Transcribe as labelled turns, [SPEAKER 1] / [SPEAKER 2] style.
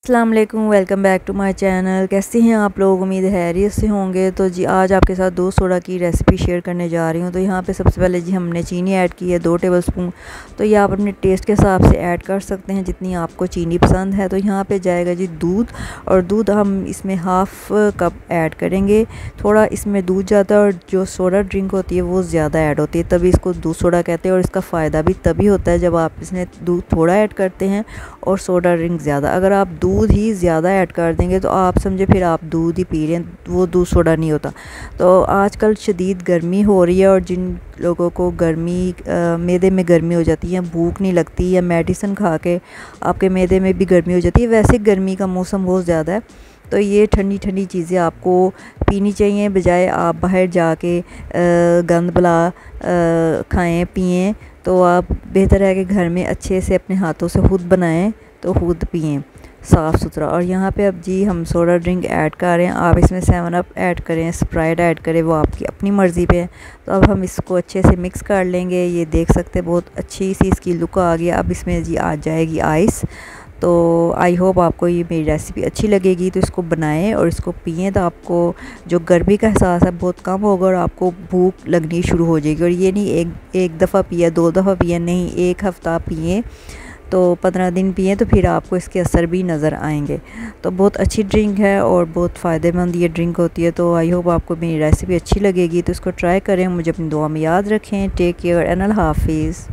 [SPEAKER 1] अस्सलाम वालेकुम, welcome back to my channel. कैसे हैं आप लोग? उम्मीद है खैरियत से होंगे। तो जी आज आपके साथ दूध सोडा की रेसिपी शेयर करने जा रही हूँ। तो यहाँ पे सबसे पहले जी हमने चीनी ऐड की है 2 टेबलस्पून। तो ये आप अपने टेस्ट के हिसाब से ऐड कर सकते हैं जितनी आपको चीनी पसंद है। तो यहाँ पे जाएगा जी दूध, और दूध हम इसमें हाफ़ कप ऐड करेंगे। थोड़ा इसमें दूध ज़्यादा है और जो सोडा ड्रिंक होती है वो ज़्यादा ऐड होती है, तभी इसको दूध सोडा कहते हैं। और इसका फ़ायदा भी तभी होता है जब आप इसमें दूध थोड़ा ऐड करते हैं और सोडा ड्रिंक ज़्यादा। अगर आप दूध ही ज़्यादा ऐड कर देंगे तो आप समझे फिर आप दूध ही पी रहे हैं, वो दूध सोडा नहीं होता। तो आजकल शदीद गर्मी हो रही है और जिन लोगों को मैदे में गर्मी हो जाती है, भूख नहीं लगती, या मेडिसिन खा के आपके मैदे में भी गर्मी हो जाती है, वैसे गर्मी का मौसम बहुत ज़्यादा है, तो ये ठंडी ठंडी चीज़ें आपको पीनी चाहिए, बजाय आप बाहर जाके गंद बला खाएं पिएं। तो आप बेहतर है कि घर में अच्छे से अपने हाथों से खुद बनाएं तो खुद पिएं साफ़ सुथरा। और यहाँ पे अब जी हम सोडा ड्रिंक ऐड कर रहे हैं। आप इसमें 7 अप ऐड करें, स्प्राइट ऐड करें, वो आपकी अपनी मर्ज़ी पे है। तो अब हम इसको अच्छे से मिक्स कर लेंगे। ये देख सकते हैं बहुत अच्छी सी इसकी लुक आ गई। अब इसमें जी आ जाएगी आइस। तो आई होप आपको ये मेरी रेसिपी अच्छी लगेगी। तो इसको बनाएं और इसको पिएं, तो आपको जो गर्मी का एहसास है बहुत कम होगा और आपको भूख लगनी शुरू हो जाएगी। और ये नहीं एक दफ़ा पिए 2 दफ़ा पिए, नहीं, 1 हफ़्ता पिए, तो 15 दिन पिए, तो फिर आपको इसके असर भी नज़र आएंगे। तो बहुत अच्छी ड्रिंक है और बहुत फ़ायदेमंद ये ड्रिंक होती है। तो आई होप आपको मेरी रेसिपी अच्छी लगेगी। तो इसको ट्राई करें, मुझे अपनी दुआ में याद रखें। टेक केयर एंड अल्लाह हाफिज़।